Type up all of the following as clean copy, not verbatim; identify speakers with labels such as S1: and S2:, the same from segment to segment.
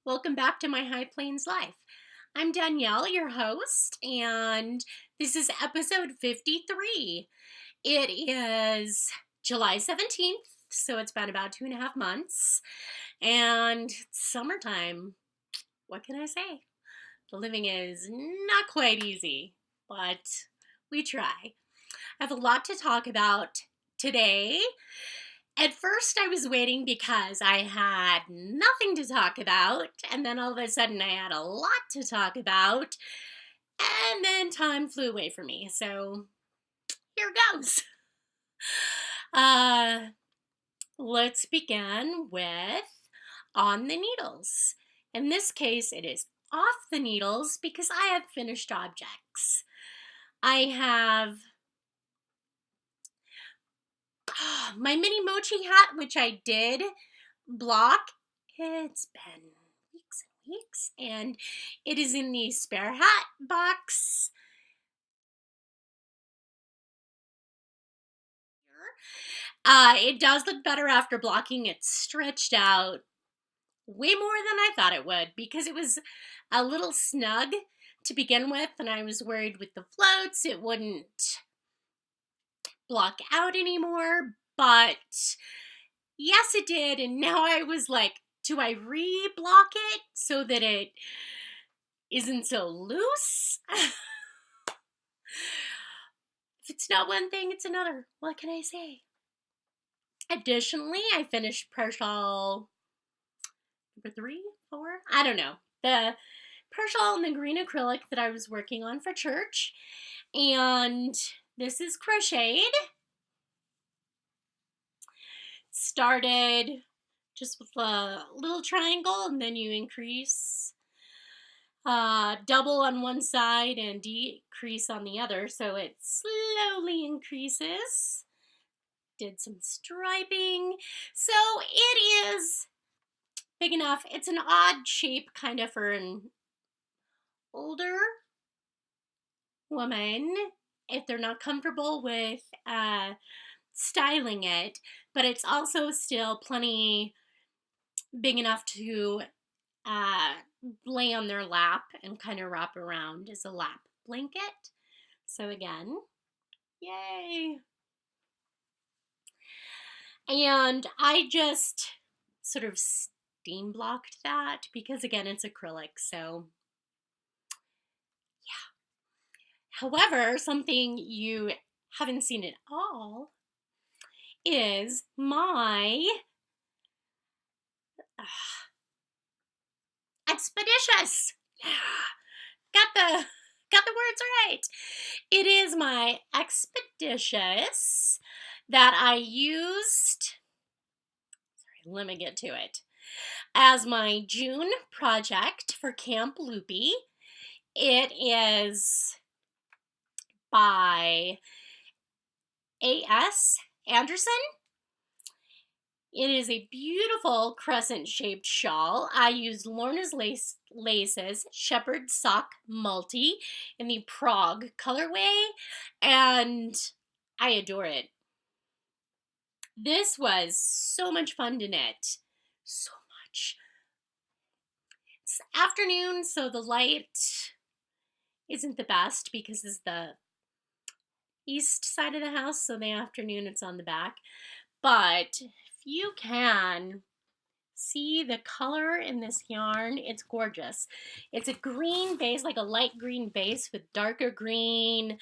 S1: Welcome back to My High Plains Life. I'm Danielle, your host, and this is episode 53. It is July 17th, so it's been about 2.5 months, and it's summertime. What can I say? The living is not quite easy, but we try. I have a lot to talk about today. At first, I was waiting because I had nothing to talk about, and then all of a sudden, I had a lot to talk about, and then time flew away from me. So, here goes. Uh, let's begin with on the needles. In this case, it is off the needles because I have finished objects. I have my mini mochi hat, which I did block. It's been weeks and weeks, and it is in the spare hat box. It does look better after blocking. It's stretched out way more than I thought it would because it was a little snug to begin with, and I was worried with the floats it wouldn't block out anymore, but yes, it did, and now I was like, do I re-block it so that it isn't so loose? If it's not one thing, it's another. What can I say? Additionally, I finished Partial number 3, 4? I don't know. The Partial and the green acrylic that I was working on for church. And this is crocheted. Started just with a little triangle, and then you increase double on one side and decrease on the other, so it slowly increases. Did some striping, so it is big enough. It's an odd shape kind of for an older woman if they're not comfortable with styling it, but it's also still plenty big enough to lay on their lap and kind of wrap around as a lap blanket. So again, yay! And I just sort of steam blocked that because again, it's acrylic, so yeah. However, something you haven't seen at all is my Expeditious. Yeah, got the words right. It is my Expeditious that I used. Sorry, let me get to it. As my June project for Camp Loopy. It is by A.S. Anderson. It is a beautiful crescent-shaped shawl. I used Lorna's Laces Shepherd Sock Multi in the Prague colorway, and I adore it. This was so much fun to knit. So much. It's afternoon, so the light isn't the best because it's the east side of the house, so the afternoon it's on the back. But if you can see the color in this yarn, it's gorgeous. It's a green base, like a light green base with darker green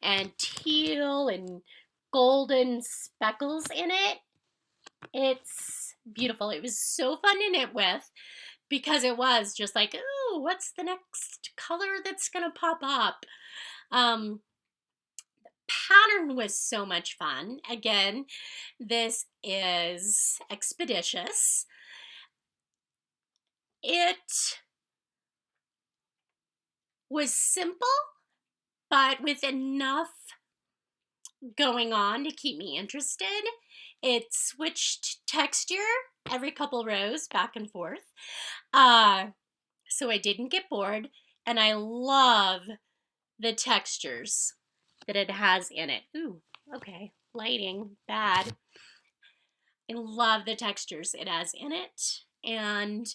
S1: and teal and golden speckles in it. It's beautiful. It was so fun to knit with because it was just like, ooh, what's the next color that's gonna pop up? Pattern was so much fun. Again, this is Expeditious. It was simple, but with enough going on to keep me interested. It switched texture every couple rows back and forth. So I didn't get bored, and I love the textures that it has in it. Ooh, okay, lighting, bad. I love the textures it has in it, and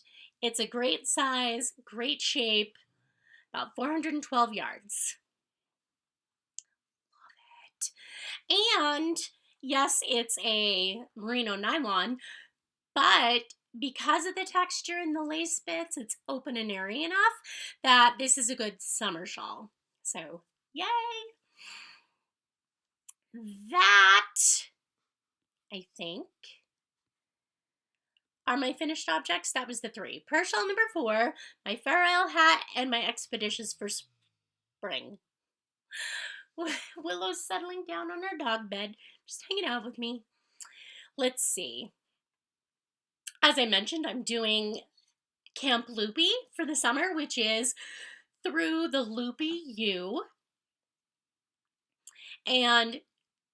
S1: It's a great size, great shape, about 412 yards. And yes, it's a merino nylon, but because of the texture and the lace bits, it's open and airy enough that this is a good summer shawl. So, yay! That, I think, are my finished objects. That was the 3. Prayer shawl number 4, my Fair Isle hat, and my Expeditious for spring. Willow's settling down on her dog bed, just hanging out with me. Let's see. As I mentioned, I'm doing Camp Loopy for the summer, which is through the Loopy U. And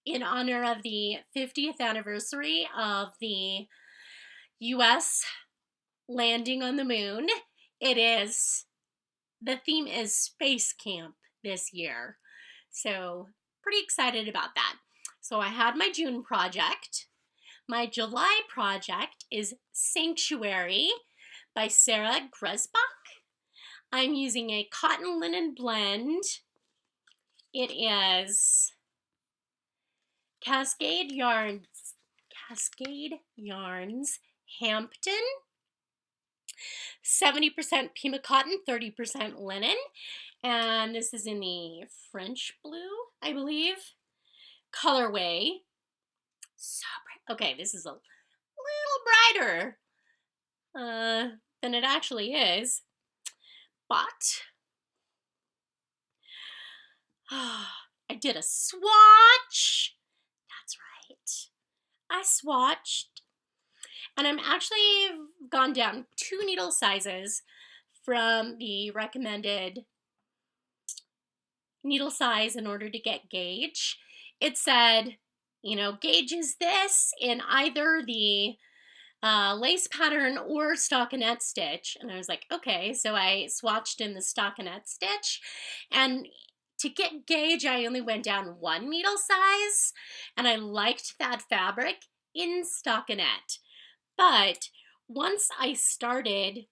S1: in honor of the 50th anniversary of the U.S. landing on the moon, the theme is Space Camp this year. So pretty excited about that. So I had my June project. My July project is Sanctuary by Sarah Gresbach. I'm using a cotton linen blend. It is Cascade Yarns Hampton, 70% Pima cotton, 30% linen, and this is in the French blue, I believe, colorway. So bright. Okay, this is a little brighter than it actually is, but I did a swatch. That's right. I swatched, and I'm actually gone down 2 needle sizes from the recommended needle size in order to get gauge. It said, gauge is this in either the lace pattern or stockinette stitch. And I was like, okay, so I swatched in the stockinette stitch, and to get gauge, I only went down 1 needle size, and I liked that fabric in stockinette. But once I started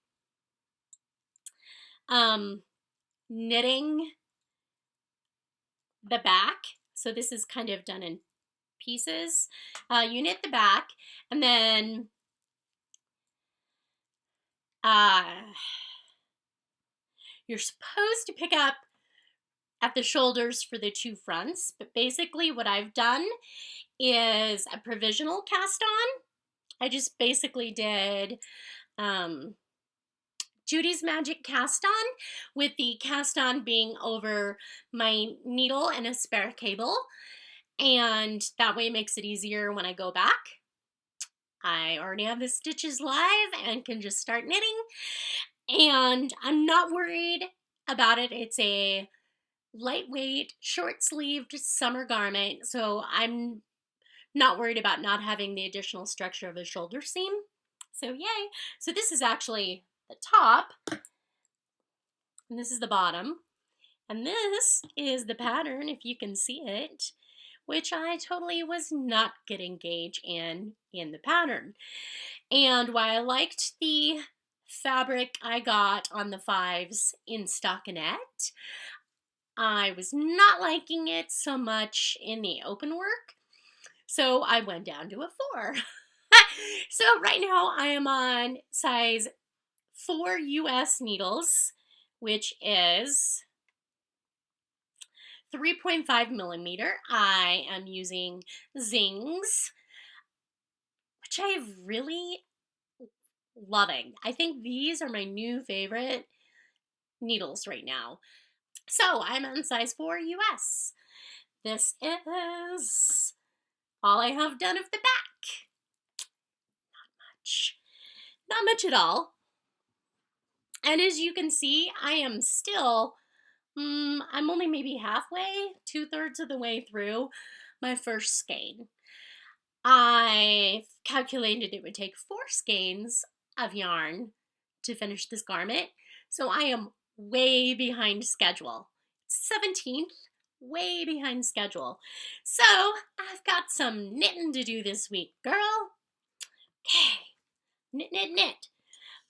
S1: knitting the back, so this is kind of done in pieces, you knit the back, and then you're supposed to pick up at the shoulders for the 2 fronts, but basically what I've done is a provisional cast on. I just basically did Judy's Magic cast on, with the cast on being over my needle and a spare cable, and that way it makes it easier when I go back. I already have the stitches live and can just start knitting, and I'm not worried about it. It's a lightweight, short-sleeved summer garment, so I'm not worried about not having the additional structure of a shoulder seam. So yay. So this is actually the top, and this is the bottom, and this is the pattern, if you can see it, which I totally was not getting gauge in the pattern. And while I liked the fabric I got on the 5s in stockinette, I was not liking it so much in the open work, so I went down to a 4. So right now I am on size 4 US needles, which is 3.5 millimeter. I am using Zings, which I'm really loving. I think these are my new favorite needles right now. So I'm on size 4 US. This is all I have done of the back. Not much at all. And as you can see, I am still, I'm only maybe halfway, 2/3 of the way through my first skein. I calculated it would take 4 skeins of yarn to finish this garment, so I am way behind schedule. 17th, way behind schedule. So I've got some knitting to do this week, girl. Okay, knit, knit, knit.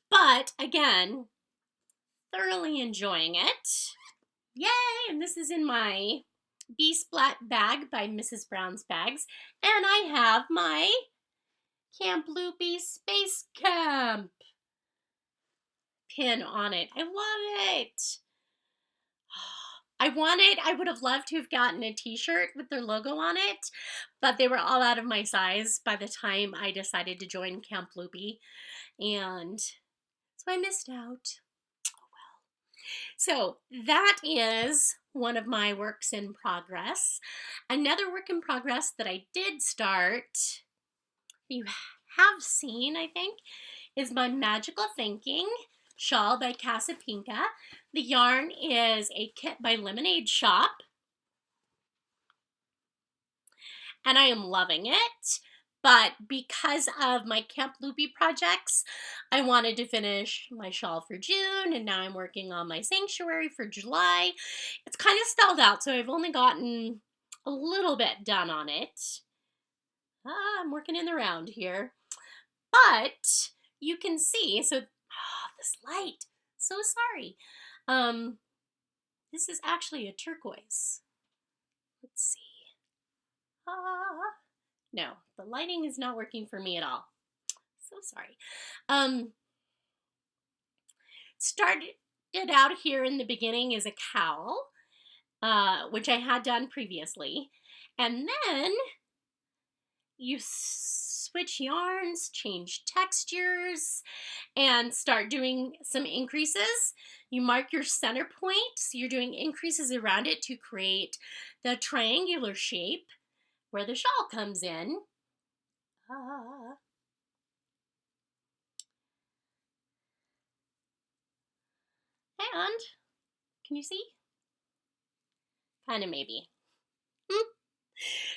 S1: But again, thoroughly enjoying it. Yay! And this is in my Bee Splat bag by Mrs. Brown's Bags. And I have my Camp Loopy Space Camp pin on it. I love it. I would have loved to have gotten a t-shirt with their logo on it, but they were all out of my size by the time I decided to join Camp Loopy, and so I missed out. Oh well. So that is one of my works in progress. Another work in progress that I did start, you have seen, I think, is my Magical Thinking shawl by Casapinka. The yarn is a kit by Lemonade Shop, and I am loving it. But because of my Camp Loopy projects, I wanted to finish my shawl for June, and now I'm working on my sanctuary for July. It's kind of stalled out, so I've only gotten a little bit done on it. I'm working in the round here. But you can see, so this light, so sorry. This is actually a turquoise. Let's see. No, the lighting is not working for me at all. So sorry. Started out here in the beginning as a cowl, which I had done previously. And then you switch yarns, change textures, and start doing some increases. You mark your center point, so you're doing increases around it to create the triangular shape where the shawl comes in. And, can you see? Kind of maybe.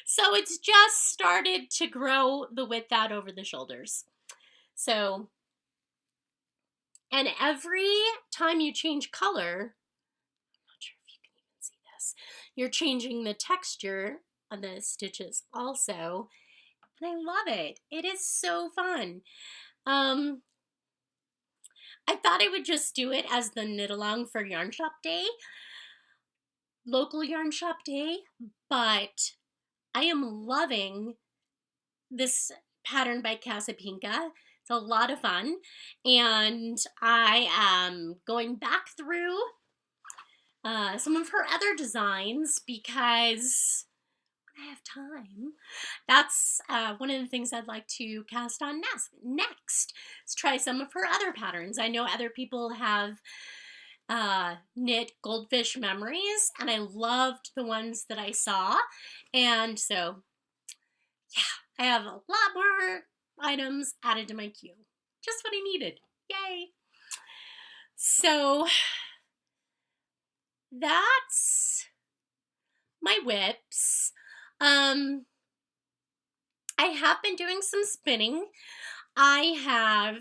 S1: So it's just started to grow the width out over the shoulders. So, and every time you change color, I'm not sure if you can even see this, you're changing the texture on the stitches also. And I love it. It is so fun. I thought I would just do it as the knit along for Yarn Shop Day, local Yarn Shop Day, but I am loving this pattern by Casapinka. It's a lot of fun, and I am going back through some of her other designs because when I have time, that's one of the things I'd like to cast on next. Is try some of her other patterns. I know other people have knit Goldfish Memories, and I loved the ones that I saw, and so yeah, I have a lot more items added to my queue. Just what I needed. Yay! So that's my whips. I have been doing some spinning. I have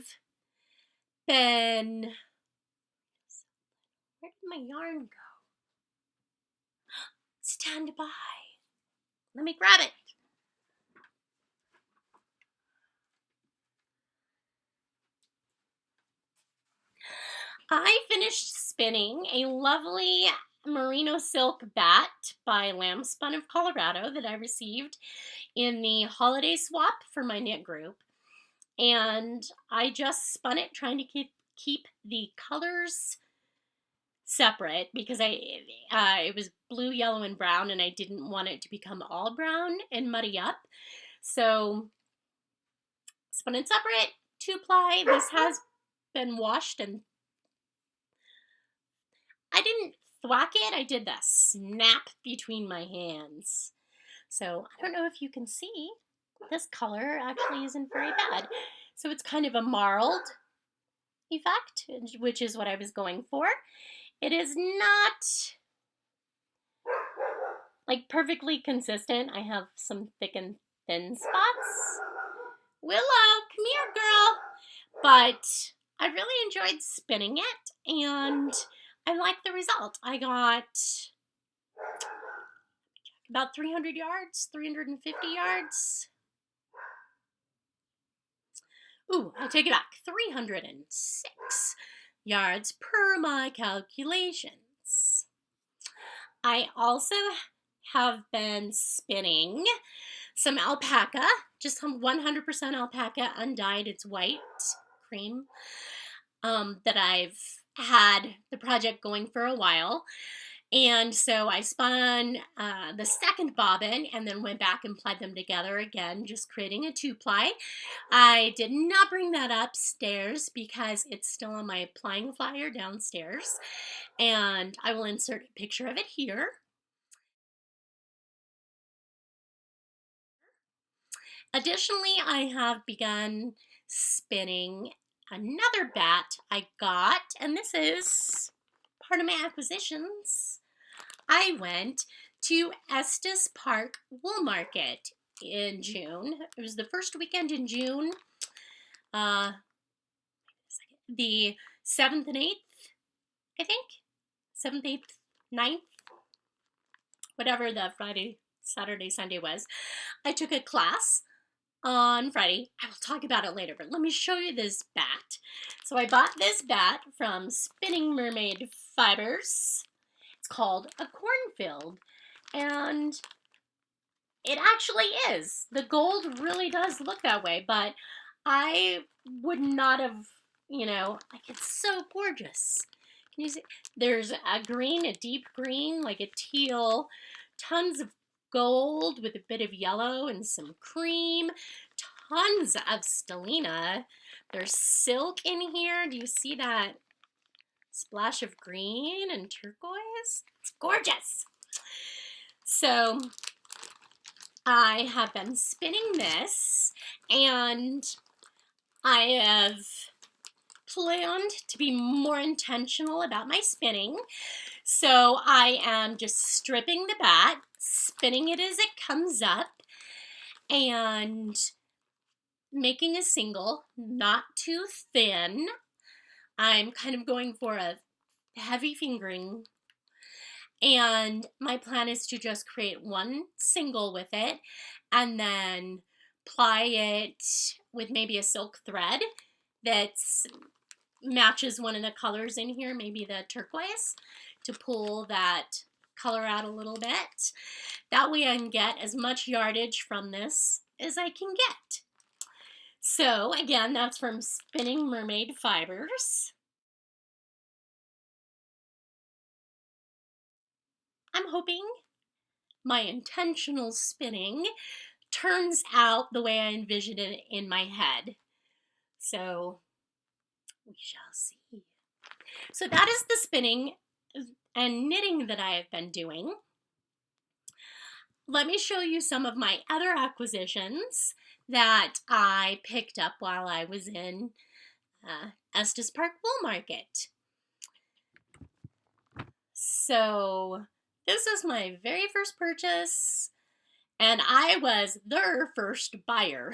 S1: been, where did my yarn go? Stand by. Let me grab it. I finished spinning a lovely merino silk bat by Lambspun of Colorado that I received in the holiday swap for my knit group. And I just spun it trying to keep the colors separate because it was blue, yellow, and brown, and I didn't want it to become all brown and muddy up. So spun it separate, 2-ply. This has been washed, and I didn't thwack it, I did the snap between my hands. So I don't know if you can see, this color actually isn't very bad. So it's kind of a marled effect, which is what I was going for. It is not like perfectly consistent. I have some thick and thin spots. Willow, come here, girl. But I really enjoyed spinning it, and I like the result. I got about 300 yards, 350 yards. Ooh, I take it back. 306 yards per my calculations. I also have been spinning some alpaca, just 100% alpaca undyed. It's white cream that I've had the project going for a while. And so I spun the second bobbin and then went back and plied them together again, just creating a 2-ply. I did not bring that upstairs because it's still on my plying flyer downstairs. And I will insert a picture of it here. Additionally, I have begun spinning another bat I got, and this is part of my acquisitions. I went to Estes Park Wool Market in June. It was the first weekend in June, the 7th and 8th, I think. 7th, 8th, 9th, whatever the Friday, Saturday, Sunday was. I took a class on Friday. I will talk about it later, but let me show you this bat. So I bought this bat from Spinning Mermaid Fibers. It's called a cornfield, and it actually is. The gold really does look that way, but I would not have, like, it's so gorgeous. Can you see? There's a green, a deep green, like a teal, tons of gold with a bit of yellow and some cream, tons of stellina. There's silk in here. Do you see that splash of green and turquoise? It's gorgeous. So I have been spinning this, and I have planned to be more intentional about my spinning. So I am just stripping the bat, spinning it as it comes up, and making a single, not too thin. I'm kind of going for a heavy fingering, and my plan is to just create one single with it and then ply it with maybe a silk thread that matches one of the colors in here, maybe the turquoise, to pull that color out a little bit. That way I can get as much yardage from this as I can get. So again, that's from Spinning Mermaid Fibers. I'm hoping my intentional spinning turns out the way I envisioned it in my head. So we shall see. So that is the spinning and knitting that I have been doing. Let me show you some of my other acquisitions that I picked up while I was in Estes Park Wool Market. So this is my very first purchase, and I was their first buyer.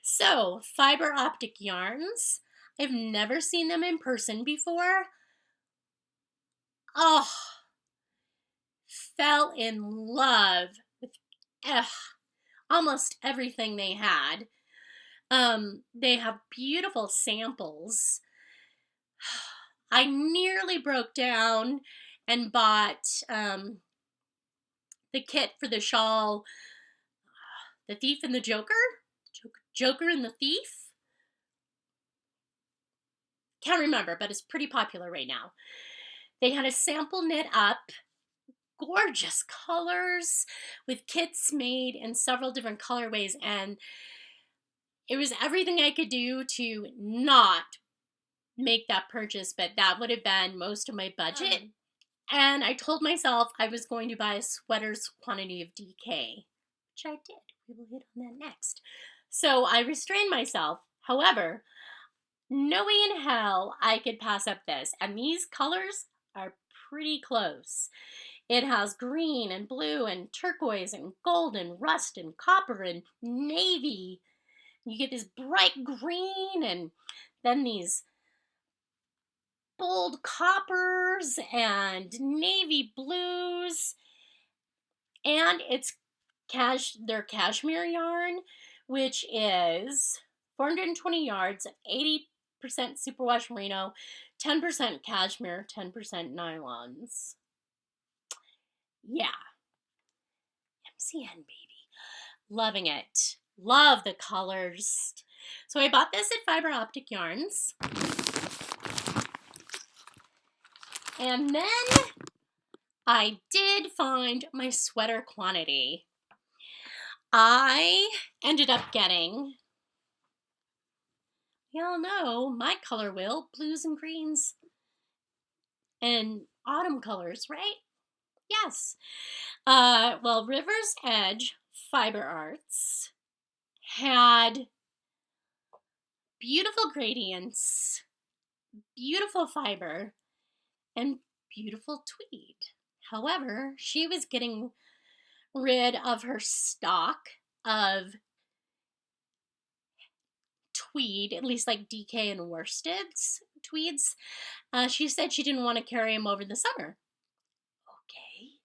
S1: So, fiber optic yarns. I've never seen them in person before. Oh, fell in love with almost everything they had. They have beautiful samples. I nearly broke down and bought the kit for the shawl, The Thief and the Joker? Joker and the Thief? Can't remember, but it's pretty popular right now. They had a sample knit up, gorgeous colors with kits made in several different colorways, and it was everything I could do to not make that purchase, but that would have been most of my budget. And I told myself I was going to buy a sweater's quantity of DK, which I did. We will hit on that next. So I restrained myself. However, no way in hell I could pass up this. And these colors are pretty close. It has green and blue and turquoise and gold and rust and copper and navy. You get this bright green and then these bold coppers and navy blues. And it's their cashmere yarn, which is 420 yards, 80% superwash merino, 10% cashmere, 10% nylons. Yeah. MCN, baby. Loving it. Love the colors. So I bought this at Fiber Optic Yarns. And then I did find my sweater quantity. I ended up getting, you all know, my color wheel, blues and greens and autumn colors, right? Yes. Well, River's Edge Fiber Arts had beautiful gradients, beautiful fiber, and beautiful tweed. However, she was getting rid of her stock of tweed, at least like DK and worsteds tweeds. She said she didn't want to carry them over the summer. Okay.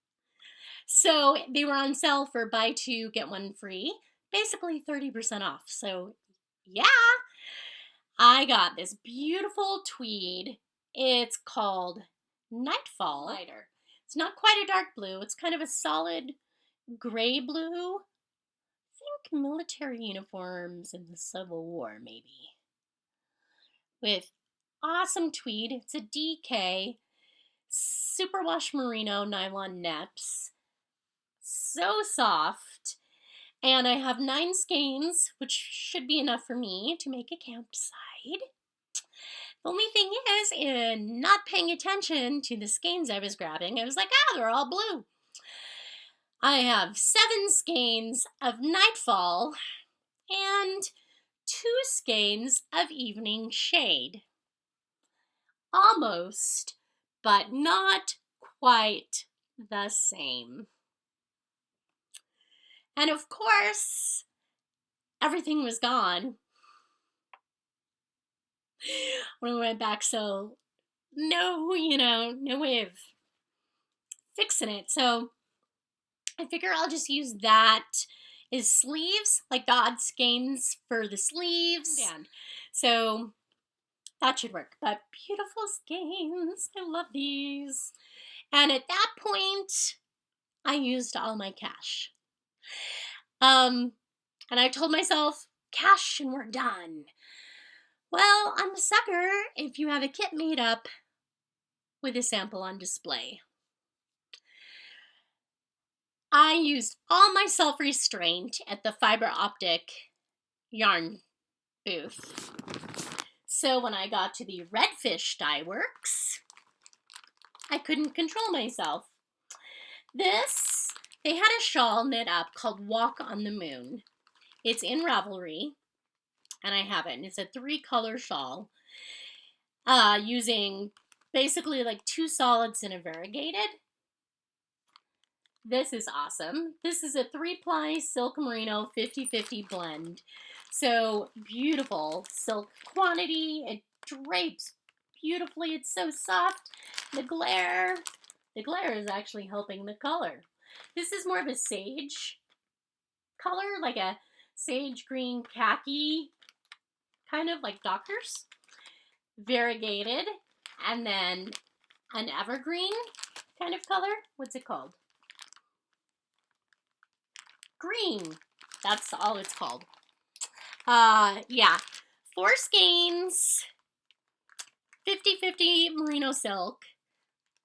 S1: So they were on sale for buy two, get one free, basically 30% off. So yeah, I got this beautiful tweed. It's called Nightfall. Lighter. It's not quite a dark blue. It's kind of a solid gray blue. I think military uniforms in the Civil War, maybe. With awesome tweed. It's a DK superwash merino nylon neps. So soft. And I have 9 skeins, which should be enough for me to make a campsite. The only thing is, in not paying attention to the skeins I was grabbing, I was like, they're all blue. I have 7 skeins of Nightfall and 2 skeins of Evening Shade. Almost, but not quite the same. And of course, everything was gone when we went back, so no way of fixing it. So I figure I'll just use that as sleeves, like the odd skeins for the sleeves. And so that should work. But beautiful skeins. I love these. And at that point, I used all my cash. And I told myself, cash and we're done. Well, I'm a sucker if you have a kit made up with a sample on display. I used all my self-restraint at the Fiber Optic yarn booth. So when I got to the Redfish Dye Works, I couldn't control myself. They had a shawl knit up called Walk on the Moon. It's in Ravelry, and I have it. And it's a 3-color shawl using basically like 2 solids and a variegated. This is awesome. This is a 3-ply silk merino 50-50 blend. So beautiful silk quantity. It drapes beautifully. It's so soft. The glare is actually helping the color. This is more of a sage color, like a sage green khaki, kind of like Doctor's. Variegated, and then an evergreen kind of color. What's it called? Green. That's all it's called. Yeah. 4 skeins, 50-50 merino silk.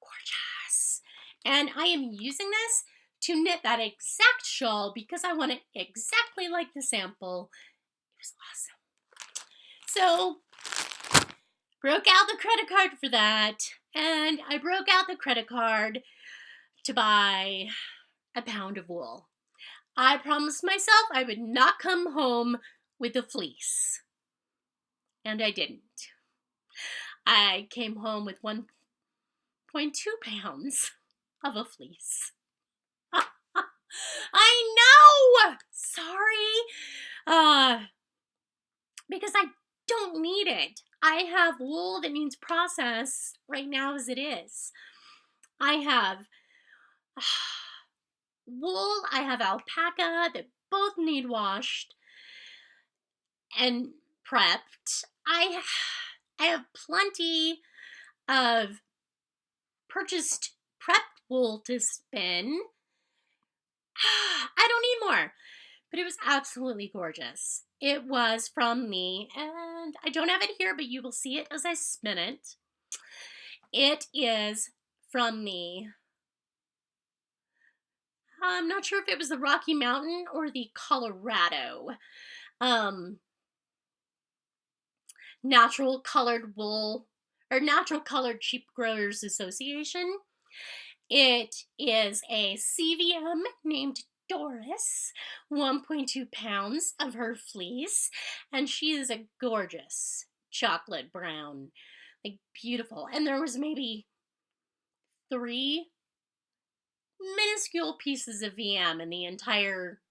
S1: Gorgeous. And I am using this to knit that exact shawl because I want it exactly like the sample. It was awesome. So, broke out the credit card for that, and I broke out the credit card to buy a pound of wool. I promised myself I would not come home with a fleece, and I didn't. I came home with 1.2 pounds of a fleece. I know! Sorry. Because I don't need it. I have wool that needs processed right now as it is. I have wool, I have alpaca that both need washed. And prepped. I have plenty of purchased prepped wool to spin. I don't need more. But it was absolutely gorgeous. It was from me, and I don't have it here, but you will see it as I spin it. It is from me. I'm not sure if it was the Rocky Mountain or the Colorado Natural Colored Wool or Natural Colored Sheep Growers Association. It is a CVM named Doris, 1.2 pounds of her fleece, and she is a gorgeous chocolate brown, like beautiful. And there was maybe 3 minuscule pieces of VM in the entire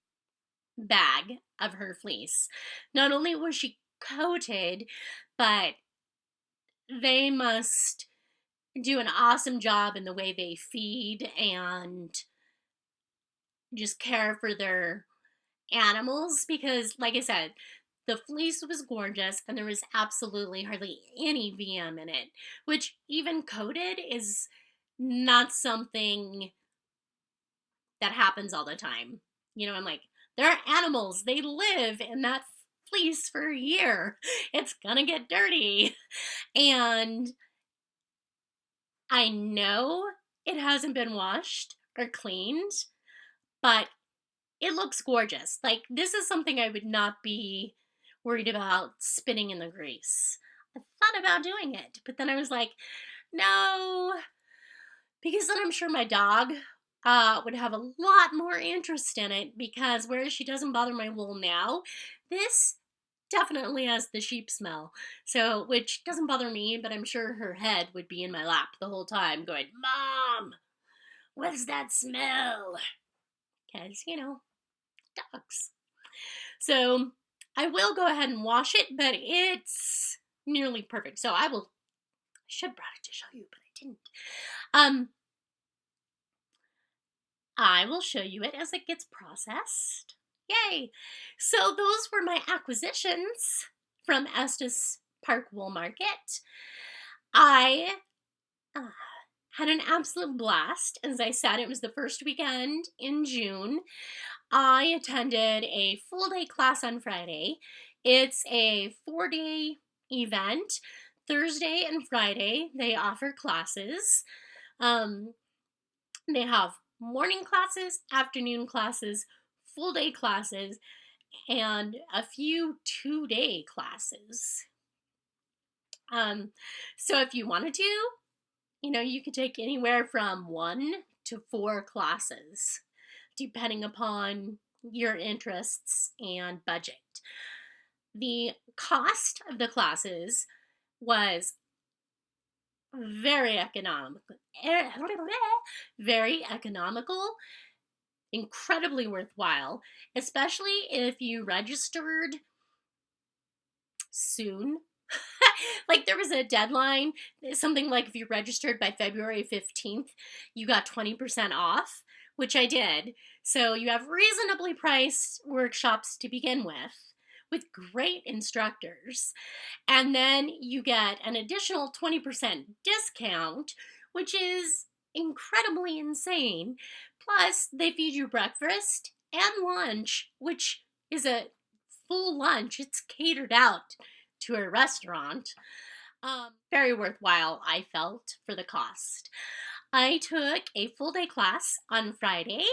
S1: bag of her fleece. Not only was she coated, but they must do an awesome job in the way they feed and just care for their animals, because like I said, the fleece was gorgeous and there was absolutely hardly any VM in it, which even coated is not something that happens all the time. You know, I'm like, they're animals. They live in that fleece for a year. It's gonna get dirty. And I know it hasn't been washed or cleaned, but it looks gorgeous. Like, this is something I would not be worried about spinning in the grease. I thought about doing it, but then I was like, no, because then I'm sure my dog would have a lot more interest in it, because whereas she doesn't bother my wool now, this definitely has the sheep smell. So, which doesn't bother me, but I'm sure her head would be in my lap the whole time going, Mom, what's that smell? Because, you know, dogs. So I will go ahead and wash it, but it's nearly perfect. So I should have brought it to show you, but I didn't. I will show you it as it gets processed. Yay! So those were my acquisitions from Estes Park Wool Market. I had an absolute blast. As I said, it was the first weekend in June. I attended a full day class on Friday. It's a 4-day event. Thursday and Friday, they offer classes. They have morning classes, afternoon classes, full day classes, and a few 2-day classes. So if you wanted to, you know, you could take anywhere from 1 to 4 classes, depending upon your interests and budget. The cost of the classes was very economical, incredibly worthwhile, especially if you registered soon. Like, there was a deadline, something like if you registered by February 15th, you got 20% off, which I did. So you have reasonably priced workshops to begin with great instructors. And then you get an additional 20% discount, which is incredibly insane. Plus, they feed you breakfast and lunch, which is a full lunch. It's catered out to a restaurant. Very worthwhile, I felt, for the cost. I took a full day class on Friday.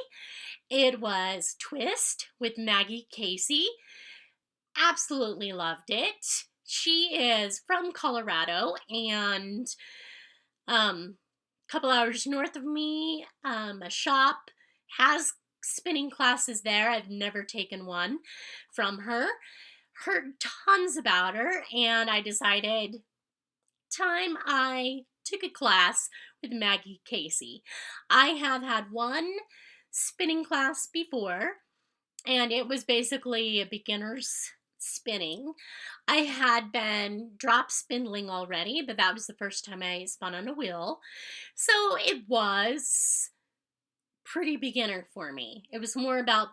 S1: It was Twist with Maggie Casey. Absolutely loved it. She is from Colorado and a couple hours north of me. A shop has spinning classes there. I've never taken one from her. Heard tons about her, and I decided time I took a class with Maggie Casey. I have had one spinning class before, and it was basically a beginner's spinning. I had been drop spindling already, but that was the first time I spun on a wheel. So it was pretty beginner for me. It was more about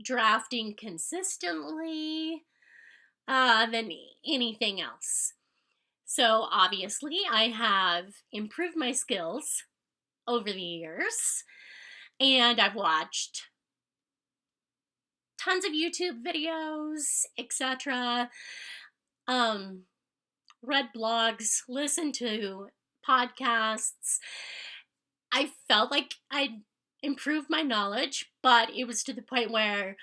S1: drafting consistently, than anything else. So obviously, I have improved my skills over the years, and I've watched tons of YouTube videos, etc. Um, read blogs, listened to podcasts. I felt like I'd improved my knowledge, but it was to the point where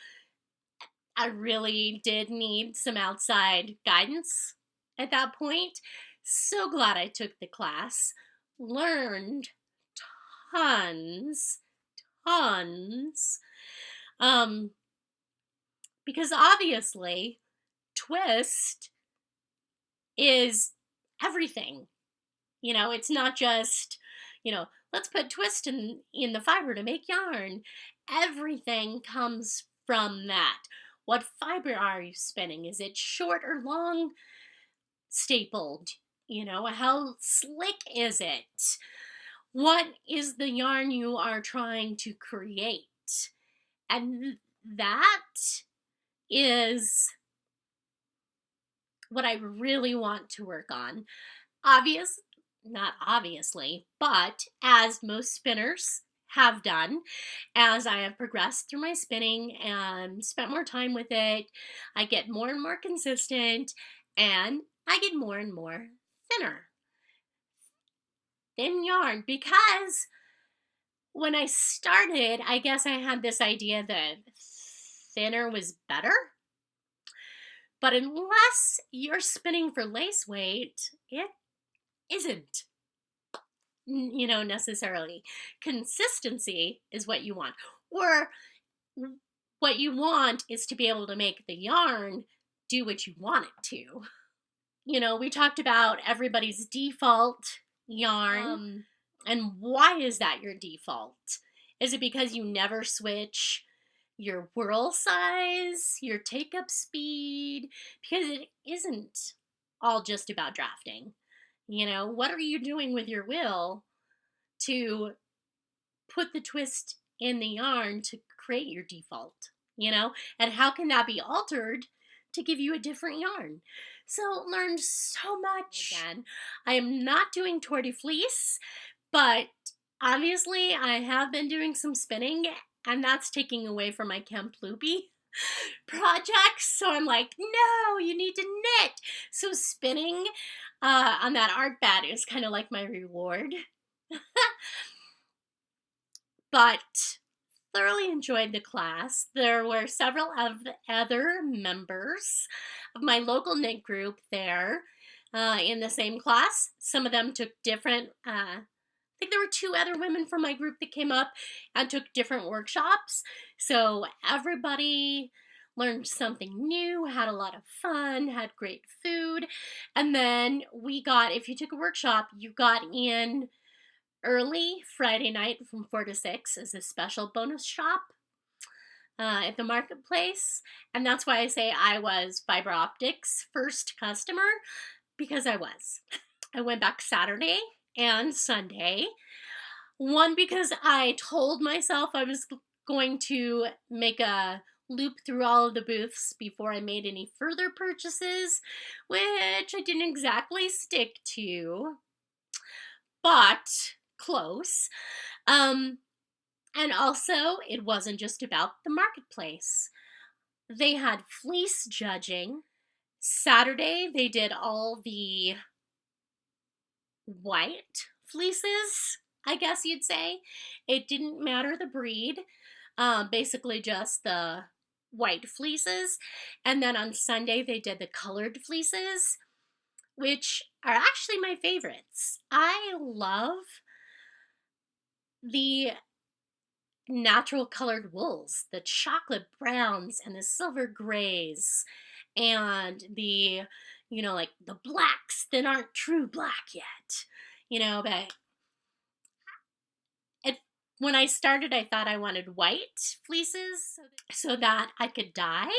S1: I really did need some outside guidance at that point. So glad I took the class, learned tons, tons. Um, because obviously, twist is everything. It's not just, let's put twist in the fiber to make yarn. Everything comes from that. What fiber are you spinning? Is it short or long stapled? How slick is it? What is the yarn you are trying to create? And that is what I really want to work on. Not obviously, but as most spinners have done, as I have progressed through my spinning and spent more time with it, I get more and more consistent, and I get more and more thin yarn, because when I started, I guess I had this idea that thinner was better. But unless you're spinning for lace weight, it isn't, necessarily. Consistency is what you want. Or what you want is to be able to make the yarn do what you want it to. We talked about everybody's default yarn. And why is that your default? Is it because you never switch your whirl size, your take-up speed? Because it isn't all just about drafting. What are you doing with your will to put the twist in the yarn to create your default? And how can that be altered to give you a different yarn? So learned so much. Again, I am not doing Tour de Fleece, but obviously I have been doing some spinning, and that's taking away from my Camp Loopy projects. So I'm like, no, you need to knit. So spinning on that art bat is kind of like my reward. But thoroughly enjoyed the class. There were several of the other members of my local knit group there in the same class. Some of them took different, I think there were 2 other women from my group that came up and took different workshops. So everybody learned something new, had a lot of fun, had great food. And then if you took a workshop, you got in early Friday night from 4 to 6 as a special bonus shop at the marketplace. And that's why I say I was Fiber Optics' first customer, because I was. I went back Saturday and Sunday. One, because I told myself I was going to make a loop through all of the booths before I made any further purchases, which I didn't exactly stick to, but close. And also, it wasn't just about the marketplace. They had fleece judging. Saturday, they did all the white fleeces, I guess you'd say. It didn't matter the breed, basically just the white fleeces. And then on Sunday, they did the colored fleeces, which are actually my favorites. I love the natural colored wools, the chocolate browns and the silver grays, and the, like the blacks that aren't true black yet, but when I started, I thought I wanted white fleeces so that I could dye,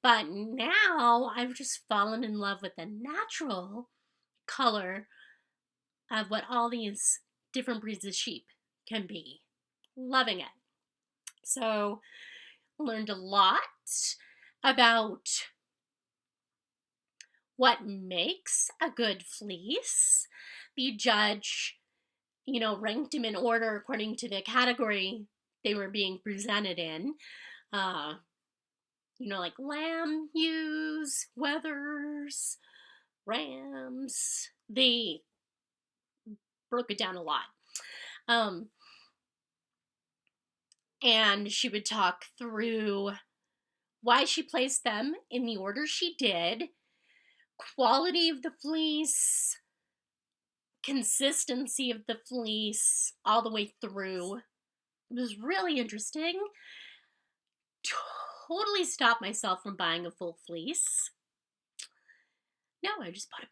S1: but now I've just fallen in love with the natural color of what all these different breeds of sheep can be. Loving it. So, learned a lot about what makes a good fleece. The judge, ranked them in order according to the category they were being presented in. Uh, like lamb hues, weathers, rams. They broke it down a lot. Um, and she would talk through why she placed them in the order she did, quality of the fleece, consistency of the fleece, all the way through. It was really interesting. Totally stopped myself from buying a full fleece. No, I just bought a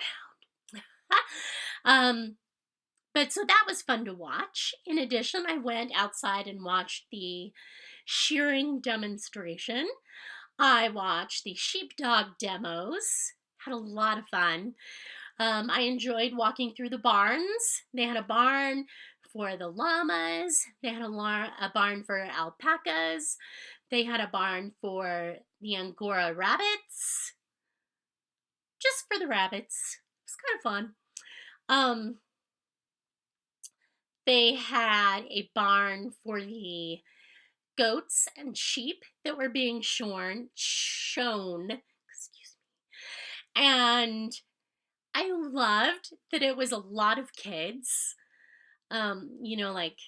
S1: pound. But so that was fun to watch. In addition, I went outside and watched the shearing demonstration. I watched the sheepdog demos. Had a lot of fun. I enjoyed walking through the barns. They had a barn for the llamas. They had a barn for alpacas. They had a barn for the Angora rabbits. Just for the rabbits. It was kind of fun. They had a barn for the goats and sheep that were being shown. Excuse me. And I loved that it was a lot of kids. Like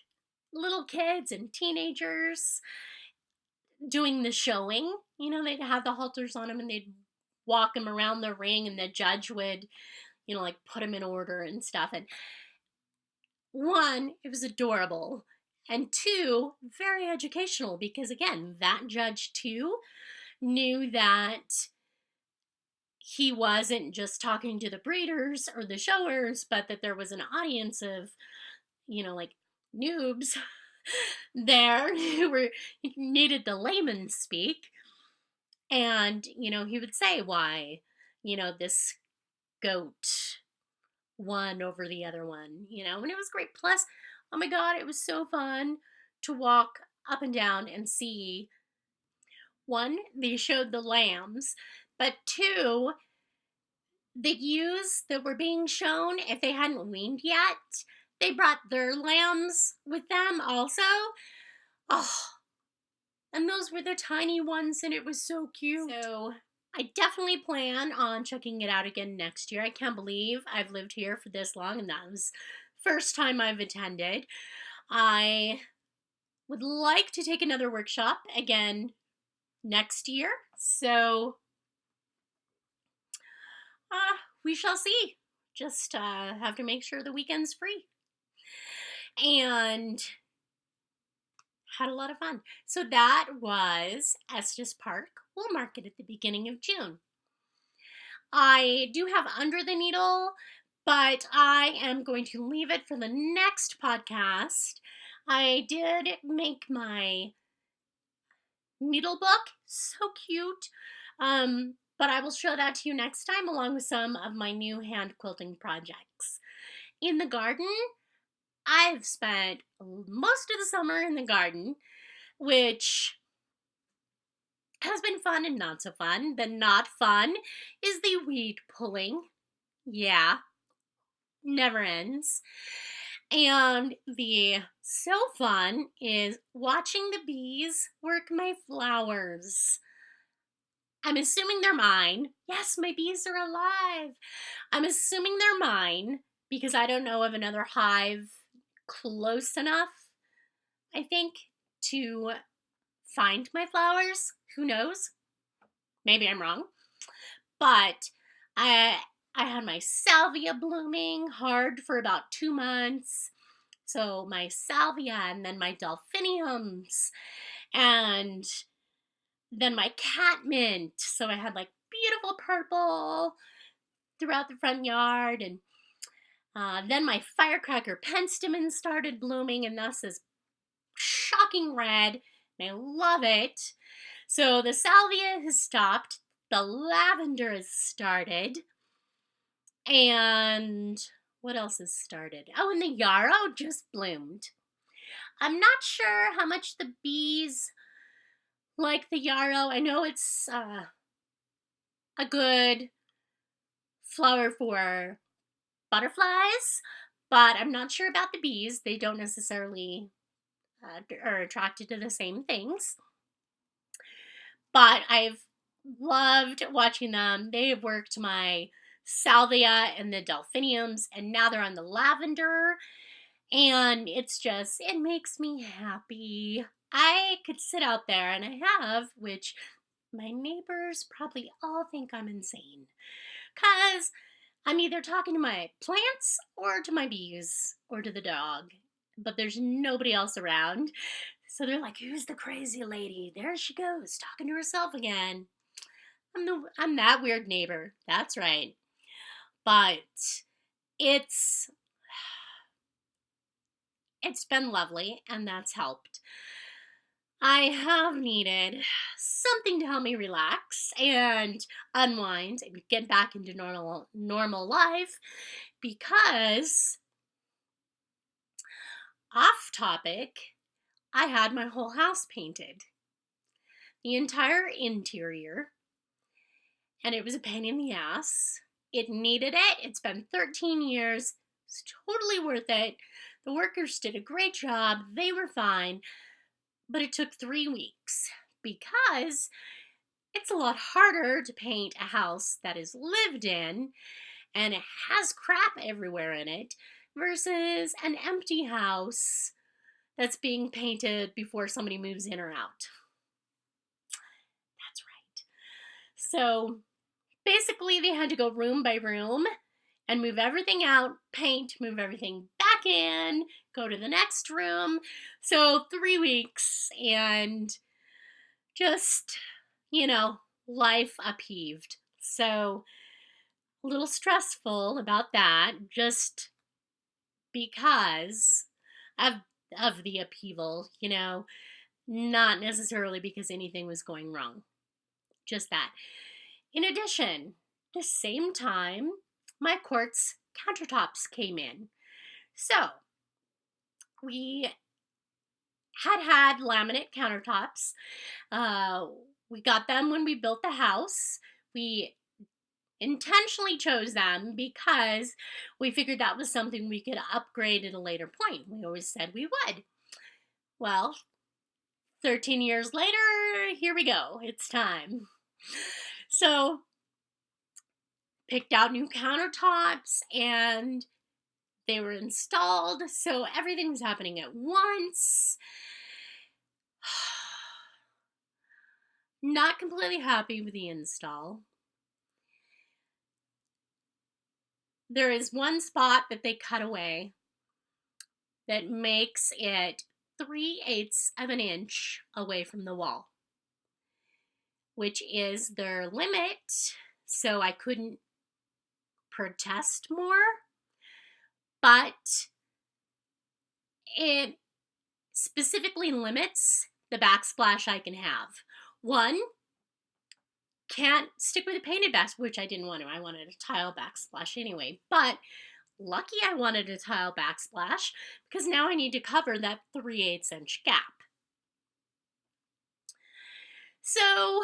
S1: little kids and teenagers doing the showing. They'd have the halters on them and they'd walk them around the ring, and the judge would, like put them in order and stuff. And one, it was adorable. And two, very educational, because again, that judge too knew that he wasn't just talking to the breeders or the showers, but that there was an audience of, like noobs there who needed the layman speak. And, he would say why, this goat one over the other one, and it was great. Plus, oh my God, it was so fun to walk up and down and see. One, they showed the lambs, but two, the ewes that were being shown, if they hadn't weaned yet, they brought their lambs with them also. Oh, and those were the tiny ones, and it was so cute. So I definitely plan on checking it out again next year. I can't believe I've lived here for this long, and that was the first time I've attended. I would like to take another workshop again next year, so we shall see. Just have to make sure the weekend's free. And had a lot of fun. So that was Estes Park Wool Market at the beginning of June. I do have Under the Needle, but I am going to leave it for the next podcast. I did make my needle book, so cute, but I will show that to you next time along with some of my new hand quilting projects. In the garden, I've spent most of the summer in the garden, which has been fun and not so fun. The not fun is the weed pulling. Yeah, never ends. And the so fun is watching the bees work my flowers. I'm assuming they're mine. Yes, my bees are alive. I'm assuming they're mine because I don't know of another hive close enough, I think, to find my flowers. Who knows? Maybe I'm wrong. But I had my salvia blooming hard for about 2 months. So my salvia, and then my delphiniums, and then my catmint. So I had like beautiful purple throughout the front yard, and then my firecracker penstemon started blooming, and thus is shocking red, and I love it. So the salvia has stopped, the lavender has started, and what else has started? Oh, and the yarrow just bloomed. I'm not sure how much the bees like the yarrow. I know it's a good flower for butterflies, but I'm not sure about the bees. They don't necessarily are attracted to the same things. But I've loved watching them. They have worked my salvia and the delphiniums, and now they're on the lavender. And it makes me happy. I could sit out there, and I have, which my neighbors probably all think I'm insane. Because I'm either talking to my plants or to my bees or to the dog, but there's nobody else around. So they're like, "Who's the crazy lady? There she goes, talking to herself again." I'm that weird neighbor. That's right. But it's it's been lovely, and that's helped. I have needed something to help me relax and unwind and get back into normal life, because off topic, I had my whole house painted. The entire interior, and it was a pain in the ass. It needed it. It's been 13 years. It's totally worth it. The workers did a great job. They were fine. But it took 3 weeks because it's a lot harder to paint a house that is lived in and it has crap everywhere in it versus an empty house that's being painted before somebody moves in or out. That's right. So basically, they had to go room by room and move everything out, paint, move everything back in, go to the next room. So 3 weeks, and just, life upheaved. So a little stressful about that, just because of the upheaval, not necessarily because anything was going wrong. Just that. In addition, the same time, my quartz countertops came in. So we had laminate countertops. We got them when we built the house. We intentionally chose them because we figured that was something we could upgrade at a later point. We always said we would. Well, 13 years later, here we go. It's time. So, picked out new countertops, and they were installed. So everything was happening at once. Not completely happy with the install. There is one spot that they cut away that makes it 3/8 of an inch away from the wall, which is their limit. So I couldn't protest more, but it specifically limits the backsplash I can have. One, can't stick with a painted backsplash, which I didn't want to. I wanted a tile backsplash anyway, but lucky I wanted a tile backsplash because now I need to cover that 3/8 inch gap. So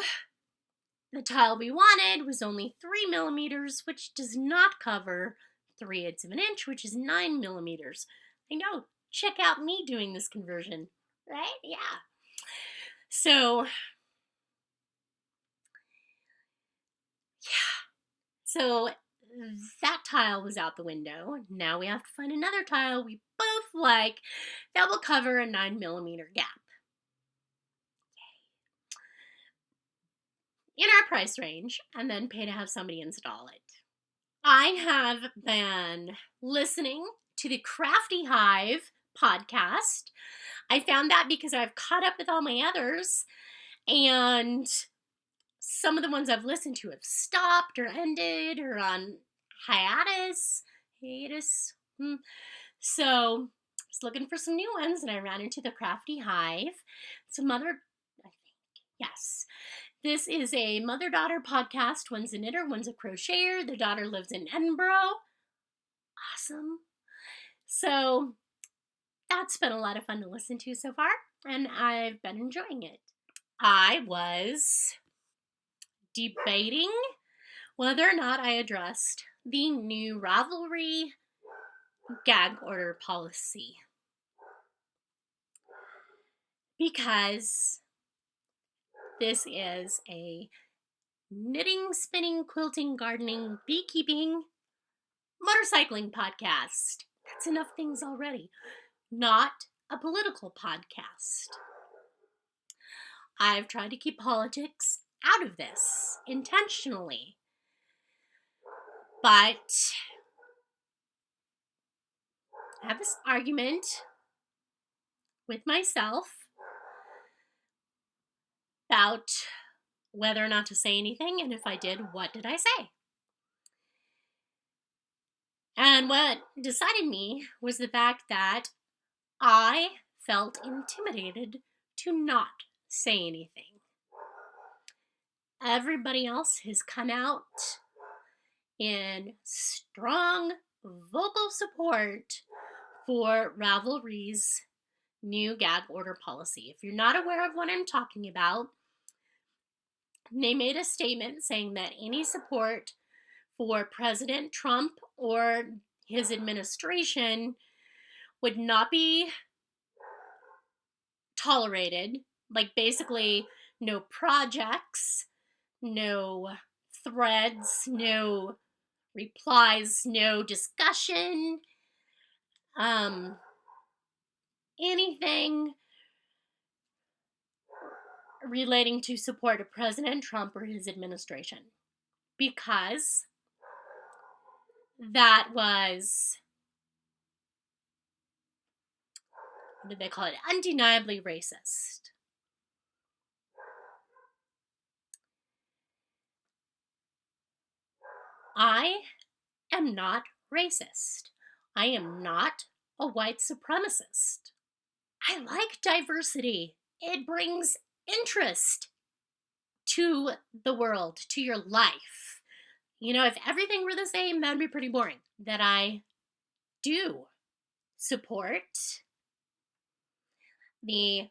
S1: the tile we wanted was only 3 millimeters, which does not cover 3/8 of an inch, which is 9 millimeters. I know, check out me doing this conversion, right? Yeah. So that tile was out the window. Now we have to find another tile we both like that will cover a 9 millimeter gap. In our price range, and then pay to have somebody install it. I have been listening to the Crafty Hive podcast. I found that because I've caught up with all my others, and some of the ones I've listened to have stopped or ended or on hiatus. So I was looking for some new ones, and I ran into the Crafty Hive. Yes. This is a mother-daughter podcast. One's a knitter, one's a crocheter. The daughter lives in Edinburgh. Awesome. So that's been a lot of fun to listen to so far, and I've been enjoying it. I was debating whether or not I addressed the new Ravelry gag order policy. Because this is a knitting, spinning, quilting, gardening, beekeeping, motorcycling podcast. That's enough things already. Not a political podcast. I've tried to keep politics out of this intentionally. But I have this argument with myself about whether or not to say anything, and if I did, what did I say? And what decided me was the fact that I felt intimidated to not say anything. Everybody else has come out in strong vocal support for Ravelry's new gag order policy. If you're not aware of what I'm talking about, they made a statement saying that any support for President Trump or his administration would not be tolerated. Like, basically, no projects, no threads, no replies, no discussion, anything relating to support of President Trump or his administration. Because that was, what did they call it? Undeniably racist. I am not racist. I am not a white supremacist. I like diversity. It brings interest to the world, to your life. You know, if everything were the same, that would be pretty boring. That I do support the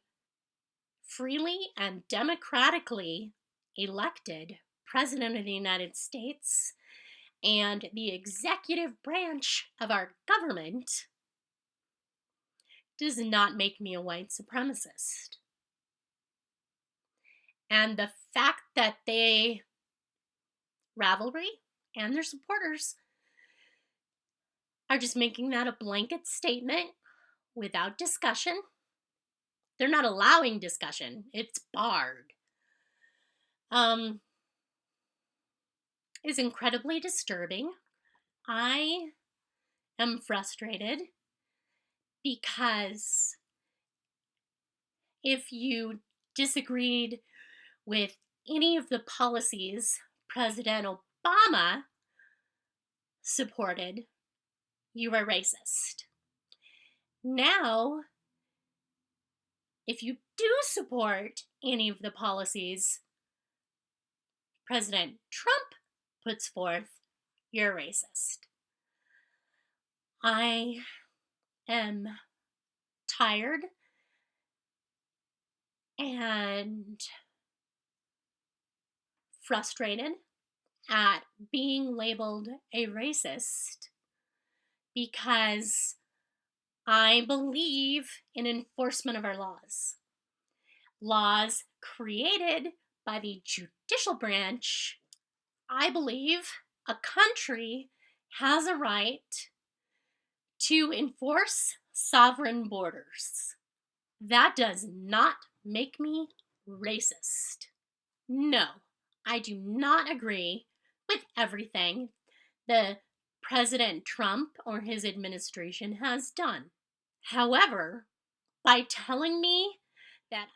S1: freely and democratically elected President of the United States and the executive branch of our government does not make me a white supremacist. And the fact that Ravelry and their supporters are just making that a blanket statement without discussion. They're not allowing discussion. It's barred. Is incredibly disturbing. I am frustrated because if you disagreed with any of the policies President Obama supported, you are racist. Now, if you do support any of the policies President Trump puts forth, you're racist. I am tired and frustrated at being labeled a racist because I believe in enforcement of our laws. Laws created by the judicial branch. I believe a country has a right to enforce sovereign borders. That does not make me racist. No, I do not agree with everything the President Trump or his administration has done. However, by telling me that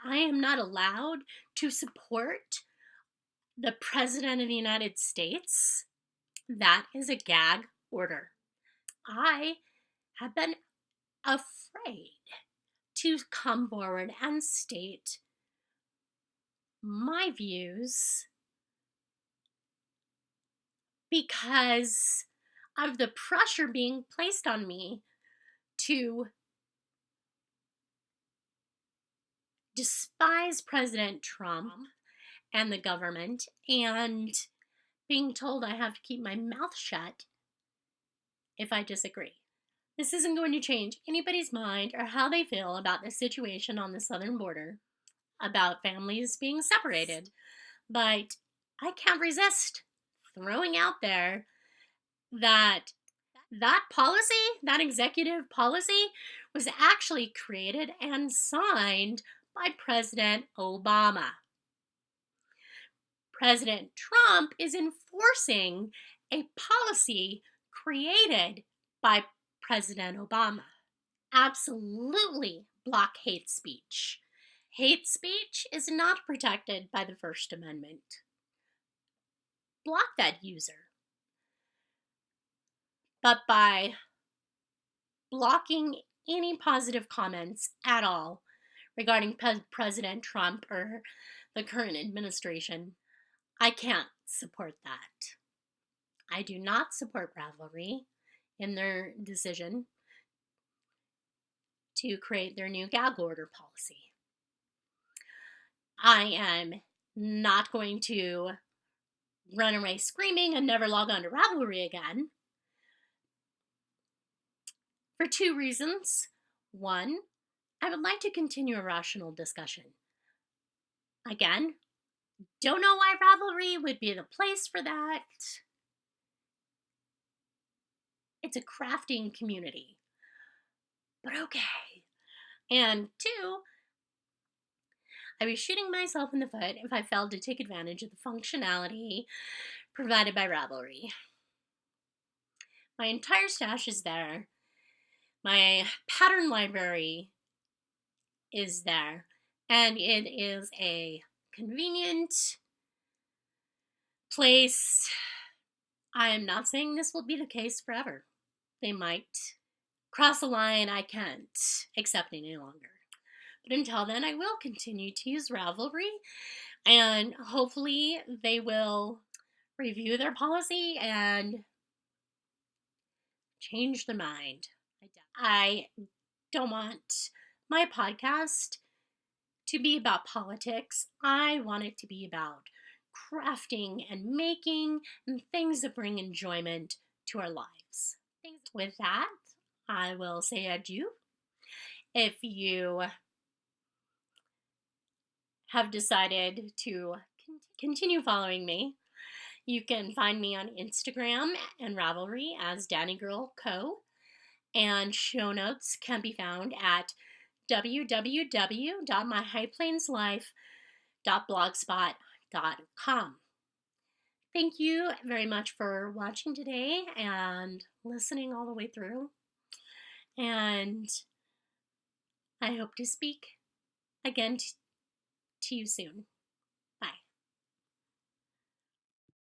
S1: I am not allowed to support the President of the United States, that is a gag order. I have been afraid to come forward and state my views because of the pressure being placed on me to despise President Trump and the government and being told I have to keep my mouth shut if I disagree. This isn't going to change anybody's mind or how they feel about the situation on the southern border, about families being separated. But I can't resist throwing out there that policy, that executive policy, was actually created and signed by President Obama. President Trump is enforcing a policy created by President Obama. Absolutely block hate speech. Hate speech is not protected by the First Amendment. Block that user. But by blocking any positive comments at all regarding President Trump or the current administration, I can't support that. I do not support Ravelry in their decision to create their new gag order policy. I am not going to run away screaming and never log on to Ravelry again for two reasons. One, I would like to continue a rational discussion. Again, don't know why Ravelry would be the place for that. It's a crafting community. But okay. And two, I'd be shooting myself in the foot if I failed to take advantage of the functionality provided by Ravelry. My entire stash is there. My pattern library is there. And it is a convenient place. I am not saying this will be the case forever. They might cross a line I can't accept any longer. But until then, I will continue to use Ravelry, and hopefully they will review their policy and change their mind. I don't want my podcast to be about politics. I want it to be about crafting and making and things that bring enjoyment to our lives. With that, I will say adieu. If you have decided to continue following me, you can find me on Instagram and Ravelry as DannyGirlCo, and show notes can be found at www.myhighplainslife.blogspot.com. Thank you very much for watching today and listening all the way through. And I hope to speak again to you soon.